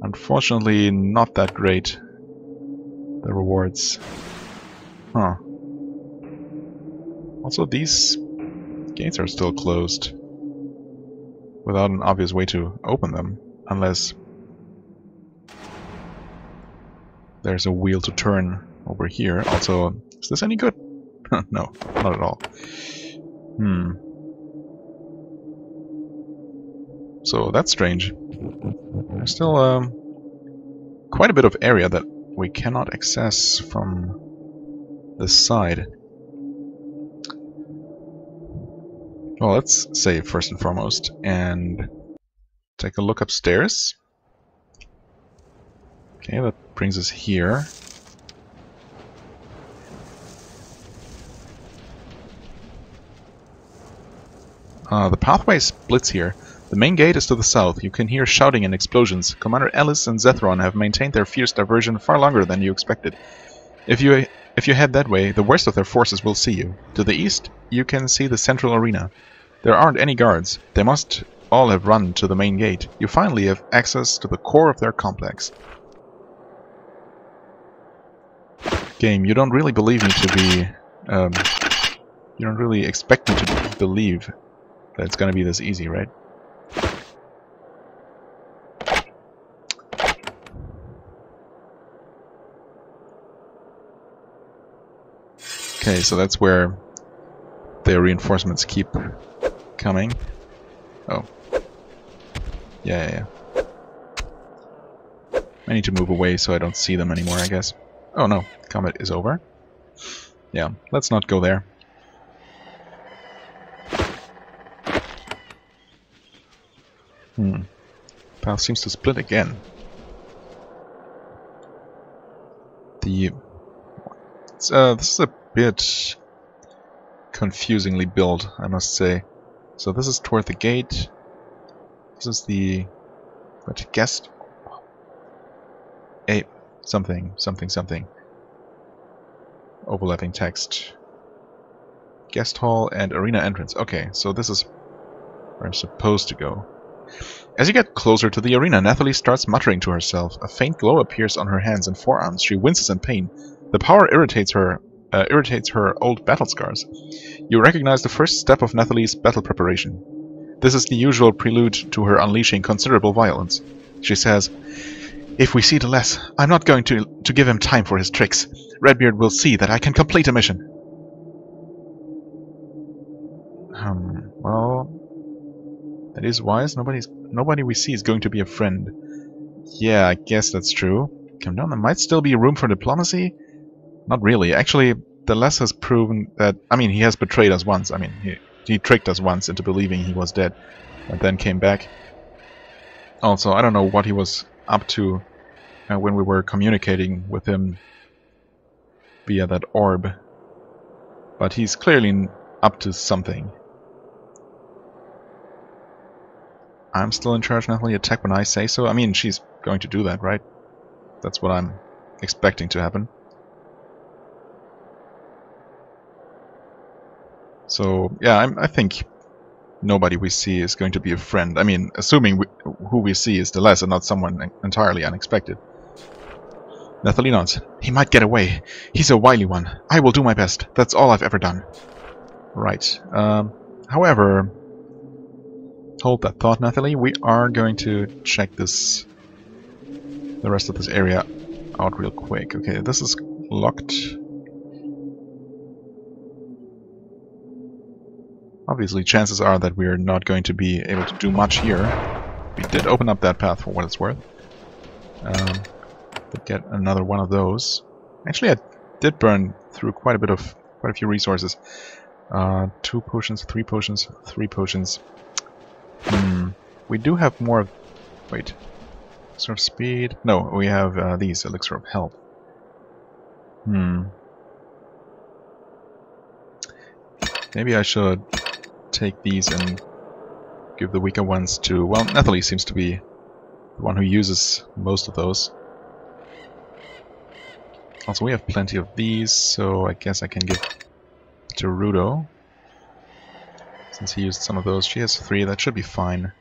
Unfortunately, not that great, the rewards. Huh. Also, these gates are still closed without an obvious way to open them, unless there's a wheel to turn over here. Also, is this any good? No, not at all. So that's strange. There's still quite a bit of area that we cannot access from this side. Well, let's save first and foremost and take a look upstairs. Okay, that brings us here. The pathway splits here. The main gate is to the south. You can hear shouting and explosions. Commander Ellis and Zethron have maintained their fierce diversion far longer than you expected. If you head that way, the worst of their forces will see you. To the east, you can see the central arena. There aren't any guards. They must all have run to the main gate. You finally have access to the core of their complex. Game, you don't really believe me to be... you don't really expect me to believe that it's gonna be this easy, right? Okay, so that's where the reinforcements keep coming. Oh. Yeah. I need to move away so I don't see them anymore, I guess. Oh no, combat is over. Yeah, let's not go there. Path seems to split again. This is a bit confusingly built, I must say. So this is toward the gate. This is the guest. Something. Overlapping text. Guest hall and arena entrance. Okay, so this is where I'm supposed to go. As you get closer to the arena, Nathalie starts muttering to herself. A faint glow appears on her hands and forearms. She winces in pain. The power irritates her old battle scars. You recognize the first step of Nathalie's battle preparation. This is the usual prelude to her unleashing considerable violence. She says, "If we see Deleuze, I'm not going to give him time for his tricks. Redbeard will see that I can complete a mission." Well, that is wise. Nobody we see is going to be a friend. Yeah, I guess that's true. Come down, there might still be room for diplomacy? Not really. Actually, Deleuze has proven that... I mean, he has betrayed us once. I mean, he tricked us once into believing he was dead, and then came back. Also, I don't know what he was up to when we were communicating with him via that orb. But he's clearly up to something. I'm still in charge, Nathalie. Attack when I say so. I mean, she's going to do that, right? That's what I'm expecting to happen. So, yeah, I think nobody we see is going to be a friend. I mean, assuming who we see is Deleuze and not someone entirely unexpected. Nathalie nods. He might get away. He's a wily one. I will do my best. That's all I've ever done. Right. However... Hold that thought, Nathalie. We are going to check the rest of this area out real quick. Okay, this is locked. Obviously, chances are that we're not going to be able to do much here. We did open up that path for what it's worth. But get another one of those. Actually, I did burn through quite a few resources. 2 potions, 3 potions, 3 potions. We do have more... Wait. Elixir of speed? No, we have these. Elixir of health. Maybe I should take these and give the weaker ones to... Well, Nathalie seems to be the one who uses most of those. Also, we have plenty of these, so I guess I can give to Rudo. Since he used some of those. She has 3, that should be fine.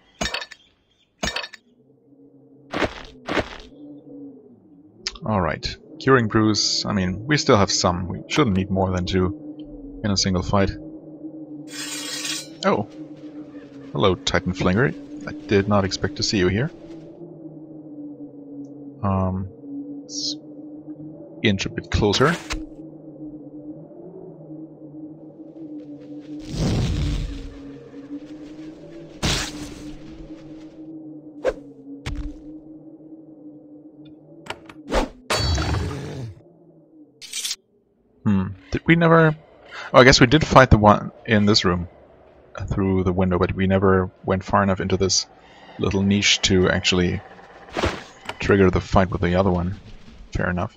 Alright. Curing Brews, I mean, we still have some. We shouldn't need more than 2 in a single fight. Oh. Hello, Titan Flinger. I did not expect to see you here. Let's inch a bit closer. Did we never... Oh, I guess we did fight the one in this room. through the window, but we never went far enough into this little niche to actually trigger the fight with the other one. Fair enough.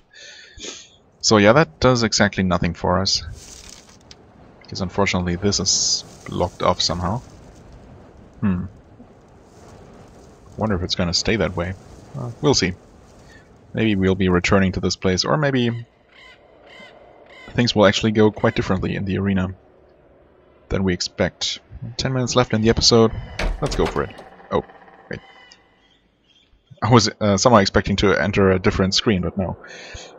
So yeah, that does exactly nothing for us. Because unfortunately this is blocked off somehow. Wonder if it's gonna stay that way. We'll see. Maybe we'll be returning to this place, or maybe things will actually go quite differently in the arena than we expect. 10 minutes left in the episode. Let's go for it. Oh, wait. I was somehow expecting to enter a different screen, but no.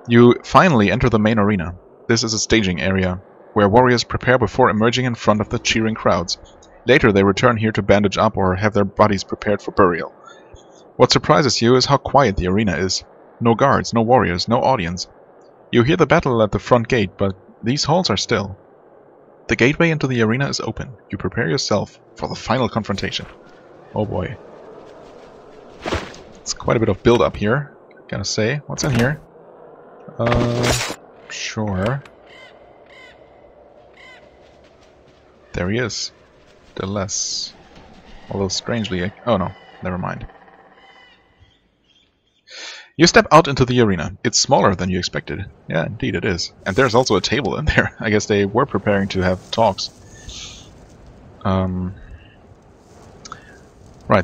You finally enter the main arena. This is a staging area, where warriors prepare before emerging in front of the cheering crowds. Later they return here to bandage up or have their bodies prepared for burial. What surprises you is how quiet the arena is. No guards, no warriors, no audience. You hear the battle at the front gate, but these halls are still. The gateway into the arena is open. You prepare yourself for the final confrontation. Oh boy. It's quite a bit of build-up here, gotta say. What's in here? Sure. There he is. The less. Although strangely... Oh no, never mind. You step out into the arena. It's smaller than you expected. Yeah, indeed it is. And there's also a table in there. I guess they were preparing to have talks. Right,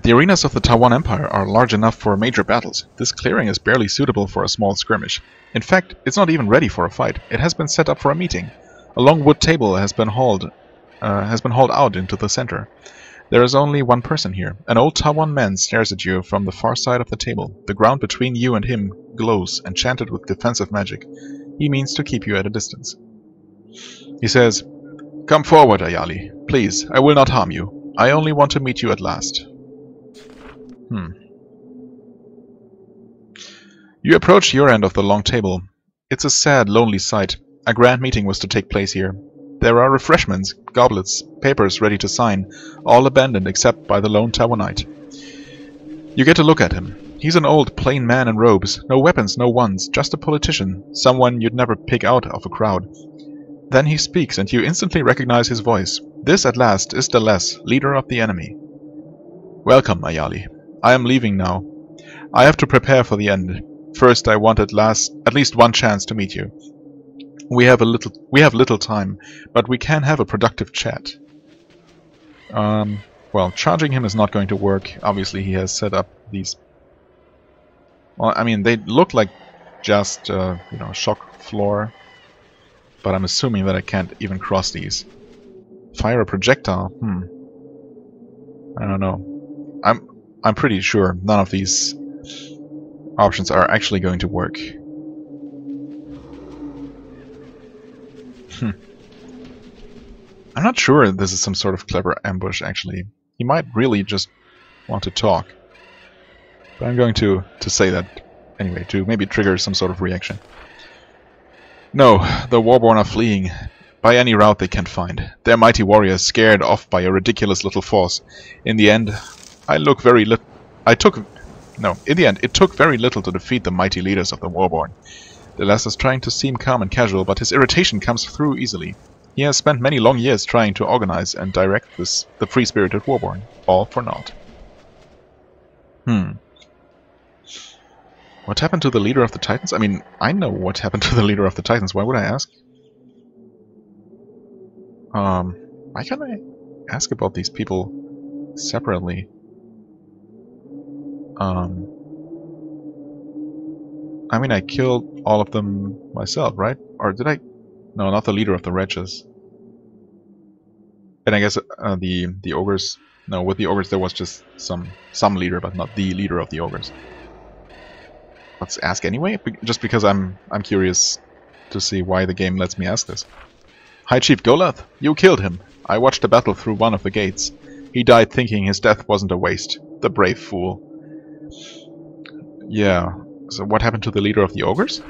the arenas of the Tawan Empire are large enough for major battles. This clearing is barely suitable for a small skirmish. In fact, it's not even ready for a fight. It has been set up for a meeting. A long wood table has been hauled out into the center. There is only one person here. An old Tawan man stares at you from the far side of the table. The ground between you and him glows, enchanted with defensive magic. He means to keep you at a distance. He says, "Come forward, Ayali. Please, I will not harm you. I only want to meet you at last." You approach your end of the long table. It's a sad, lonely sight. A grand meeting was to take place here. There are refreshments, goblets, papers ready to sign, all abandoned except by the lone Tawanite. You get to look at him. He's an old, plain man in robes. No weapons, no wands, just a politician, someone you'd never pick out of a crowd. Then he speaks, and you instantly recognize his voice. This, at last, is Deles, leader of the enemy. "Welcome, Ayali. I am leaving now. I have to prepare for the end. First, I want at least one chance to meet you. We have little time, but we can have a productive chat." Well, charging him is not going to work. Obviously, he has set up these... Well, I mean, they look like just, shock floor. But I'm assuming that I can't even cross these. Fire a projectile? I don't know. I'm pretty sure none of these options are actually going to work. I'm not sure this is some sort of clever ambush, actually. He might really just want to talk. But I'm going to say that anyway, to maybe trigger some sort of reaction. No, the Warborn are fleeing. By any route they can find. They're mighty warriors scared off by a ridiculous little force. In the end, it took very little to defeat the mighty leaders of the Warborn. Deles is trying to seem calm and casual, but his irritation comes through easily. He has spent many long years trying to organize and direct the free-spirited Warborn. All for naught. What happened to the leader of the Titans? I mean, I know what happened to the leader of the Titans. Why would I ask? Why can't I ask about these people separately? I mean, I killed all of them myself, right? Or did I? No, not the leader of the wretches. And I guess the ogres. No, with the ogres there was just some leader, but not the leader of the ogres. Let's ask anyway, just because I'm curious to see why the game lets me ask this. "High Chief Golath, you killed him. I watched the battle through one of the gates. He died thinking his death wasn't a waste. The brave fool." Yeah. So what happened to the leader of the ogres?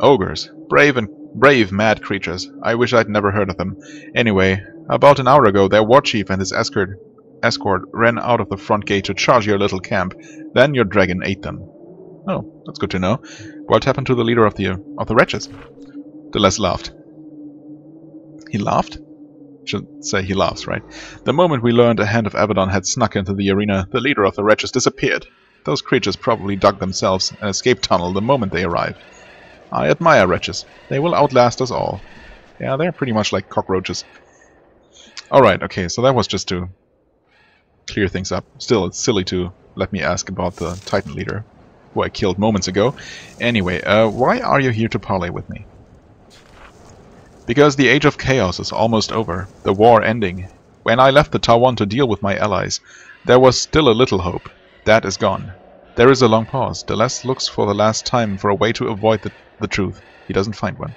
Ogres. Brave, mad creatures. I wish I'd never heard of them. Anyway, about an hour ago, their war chief and his escort ran out of the front gate to charge your little camp. Then your dragon ate them. Oh, that's good to know. What happened to the leader of the wretches? Deles laughed. He laughed? should say he laughs, right? The moment we learned a Hand of Avadon had snuck into the arena, the leader of the wretches disappeared. Those creatures probably dug themselves an escape tunnel the moment they arrived. I admire wretches. They will outlast us all. Yeah, they're pretty much like cockroaches. Alright, okay, so that was just to clear things up. Still, it's silly to let me ask about the Titan leader, who I killed moments ago. Anyway, why are you here to parley with me? Because the Age of Chaos is almost over, the war ending. When I left the Tawan to deal with my allies, there was still a little hope. That is gone. There is a long pause. Deleuze looks for the last time for a way to avoid the truth. He doesn't find one.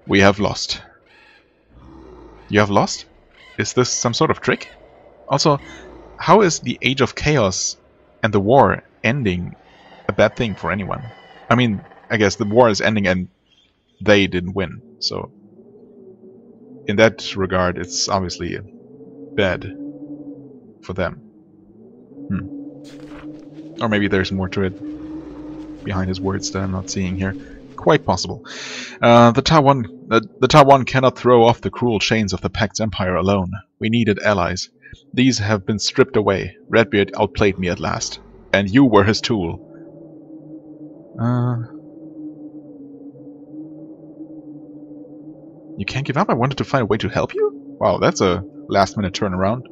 We have lost. You have lost? Is this some sort of trick? Also, how is the Age of Chaos and the war ending a bad thing for anyone? I mean, I guess the war is ending and they didn't win, so in that regard, it's obviously bad for them. Or maybe there's more to it behind his words that I'm not seeing here. Quite possible. The Tawan cannot throw off the cruel chains of the Pact's empire alone. We needed allies. These have been stripped away. Redbeard outplayed me at last. And you were his tool. You can't give up? I wanted to find a way to help you? Wow, that's a last-minute turnaround.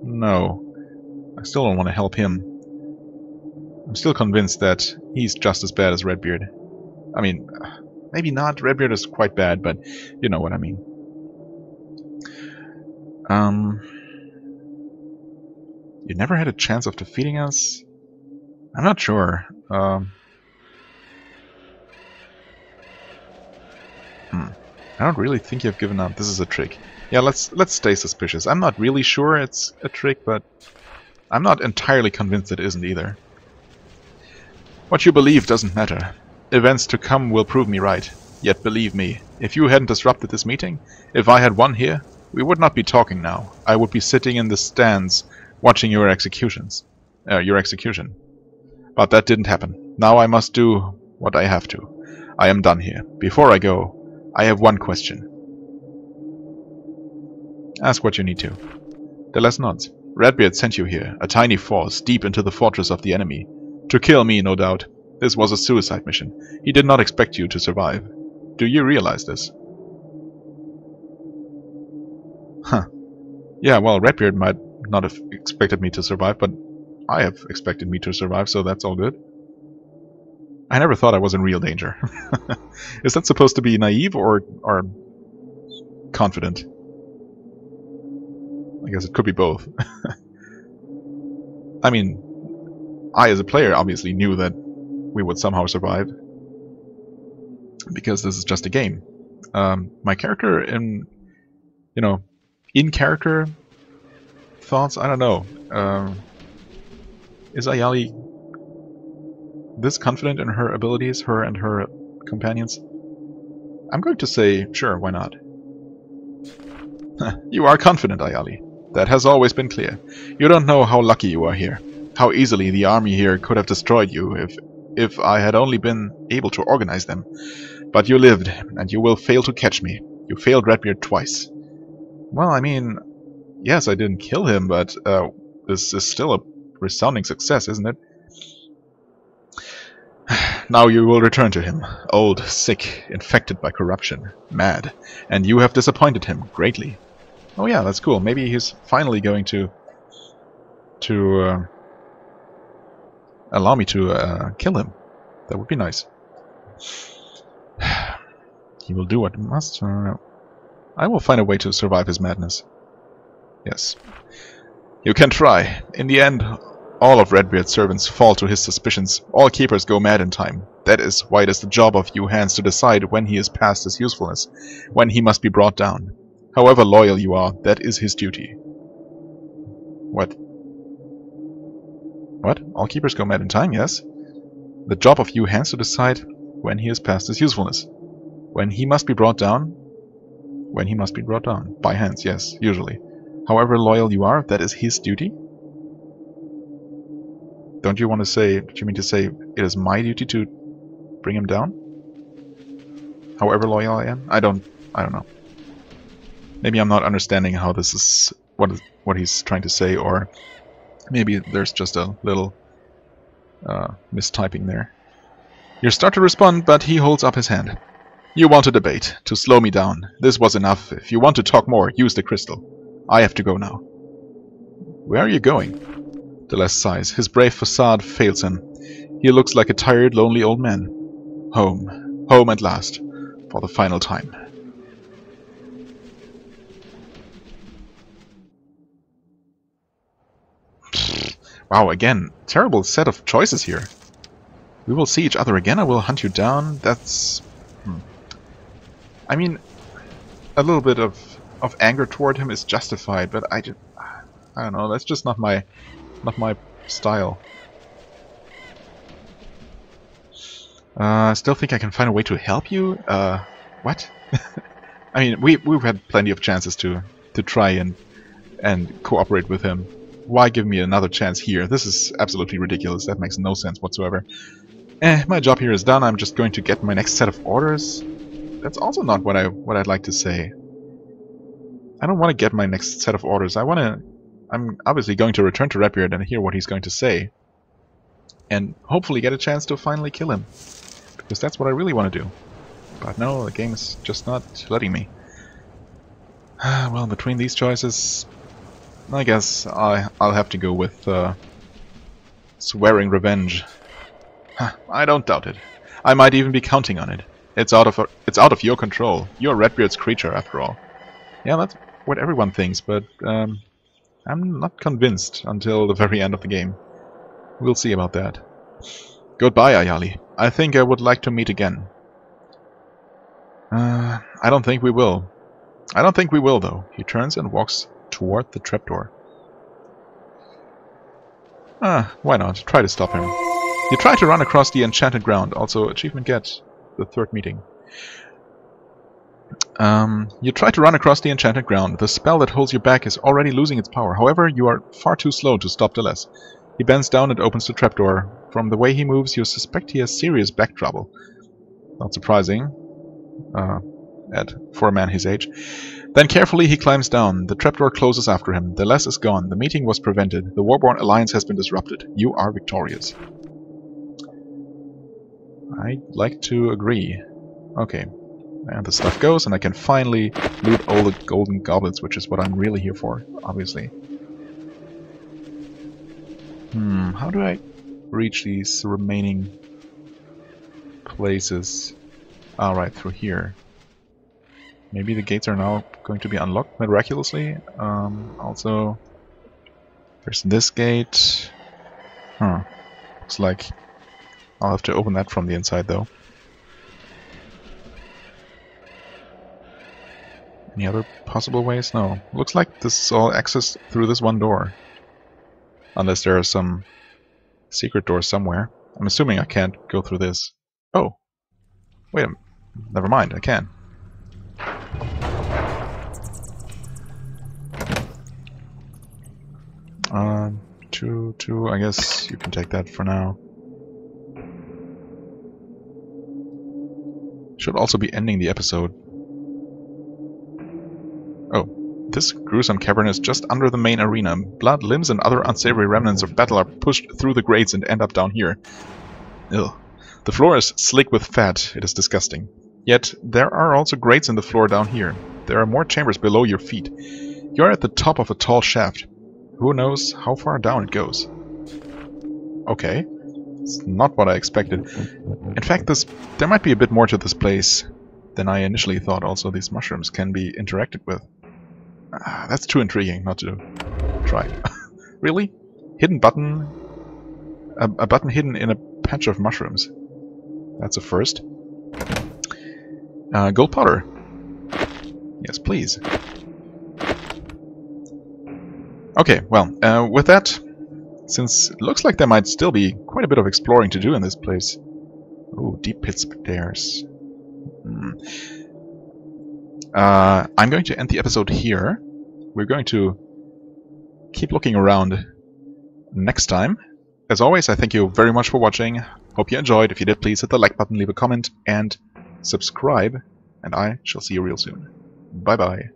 No. I still don't want to help him. I'm still convinced that he's just as bad as Redbeard. I mean, maybe not. Redbeard is quite bad, but you know what I mean. You never had a chance of defeating us? I'm not sure. I don't really think you've given up. This is a trick. Yeah, let's stay suspicious. I'm not really sure it's a trick, but I'm not entirely convinced it isn't either. What you believe doesn't matter. Events to come will prove me right. Yet believe me, if you hadn't disrupted this meeting, if I had won here, we would not be talking now. I would be sitting in the stands watching your execution. But that didn't happen. Now I must do what I have to. I am done here. Before I go, I have one question. Ask what you need to. Deleuze nods. Redbeard sent you here, a tiny force, deep into the fortress of the enemy. To kill me, no doubt. This was a suicide mission. He did not expect you to survive. Do you realize this? Huh. Yeah, well, Redbeard might not have expected me to survive, but I have expected me to survive, so that's all good. I never thought I was in real danger. Is that supposed to be naive or confident? I guess it could be both. I mean, I as a player obviously knew that we would somehow survive, because this is just a game. My character in character thoughts, I don't know. Is Ayali this confident in her abilities, her and her companions? I'm going to say, sure, why not? You are confident, Ayali. That has always been clear. You don't know how lucky you are here. How easily the army here could have destroyed you if I had only been able to organize them. But you lived, and you will fail to catch me. You failed Redbeard twice. Well, I mean, yes, I didn't kill him, but this is still a resounding success, isn't it? Now you will return to him, old, sick, infected by corruption, mad, and you have disappointed him greatly. Oh yeah, that's cool. Maybe he's finally going to allow me to kill him. That would be nice. He will do what he must. I will find a way to survive his madness. Yes. You can try. In the end, all of Redbeard's servants fall to his suspicions. All keepers go mad in time. That is why it is the job of you hands to decide when he is past his usefulness, when he must be brought down. However loyal you are, that is his duty. What? What? All keepers go mad in time, yes? The job of you hands to decide when he is past his usefulness. When he must be brought down? When he must be brought down. By hands, yes, usually. However loyal you are, that is his duty? Don't you want to say, do you mean to say it is my duty to bring him down? However loyal I am? I don't know. Maybe I'm not understanding how this is what he's trying to say, or maybe there's just a little mistyping there. You start to respond, but he holds up his hand. You want to debate, to slow me down. This was enough. If you want to talk more, use the crystal. I have to go now. Where are you going? Deleuze sighs. His brave facade fails him. He looks like a tired, lonely old man. Home. Home at last. For the final time. Wow, again, terrible set of choices here. We will see each other again, I will hunt you down. That's... I mean, a little bit of anger toward him is justified, but I don't know, that's just not my style. I still think I can find a way to help you? What? I mean, we've had plenty of chances to try and cooperate with him. Why give me another chance here? This is absolutely ridiculous. That makes no sense whatsoever. My job here is done. I'm just going to get my next set of orders. That's also not what I'd like to say. I don't want to get my next set of orders. I'm obviously going to return to Redbeard and hear what he's going to say. And hopefully get a chance to finally kill him. Because that's what I really want to do. But no, the game is just not letting me. Well, between these choices, I guess I'll have to go with swearing revenge. I don't doubt it. I might even be counting on it. It's out of your control. You're Redbeard's creature, after all. Yeah, that's what everyone thinks, but I'm not convinced until the very end of the game. We'll see about that. Goodbye, Ayali. I think I would like to meet again. I don't think we will. I don't think we will, though. He turns and walks toward the trapdoor. Why not? Try to stop him. You try to run across the enchanted ground. Also, achievement get the third meeting. You try to run across the enchanted ground. The spell that holds you back is already losing its power. However, you are far too slow to stop Deleuze. He bends down and opens the trapdoor. From the way he moves, you suspect he has serious back trouble. Not surprising, for a man his age. Then carefully he climbs down. The trapdoor closes after him. Deleuze is gone. The meeting was prevented. The Warborn alliance has been disrupted. You are victorious. I'd like to agree. Okay. And the stuff goes, and I can finally loot all the golden goblets, which is what I'm really here for, obviously. How do I reach these remaining places? Right, through here. Maybe the gates are now going to be unlocked miraculously. Also, there's this gate. Looks like I'll have to open that from the inside, though. Any other possible ways? No. Looks like this is all accessed through this one door. Unless there are some secret doors somewhere. I'm assuming I can't go through this. Oh. Wait a minute. Never mind, I can. Two, I guess you can take that for now. Should also be ending the episode. Oh, this gruesome cavern is just under the main arena. Blood, limbs, and other unsavory remnants of battle are pushed through the grates and end up down here. Ugh. The floor is slick with fat. It is disgusting. Yet, there are also grates in the floor down here. There are more chambers below your feet. You are at the top of a tall shaft. Who knows how far down it goes? Okay. It's not what I expected. In fact, there might be a bit more to this place than I initially thought. Also, these mushrooms can be interacted with. That's too intriguing not to try. Really? Hidden button? A button hidden in a patch of mushrooms. That's a first. Gold powder. Yes, please. Okay, well, with that, since it looks like there might still be quite a bit of exploring to do in this place. Ooh, deep pit stairs. I'm going to end the episode here. We're going to keep looking around next time. As always, I thank you very much for watching. Hope you enjoyed. If you did, please hit the like button, leave a comment, and subscribe. And I shall see you real soon. Bye-bye.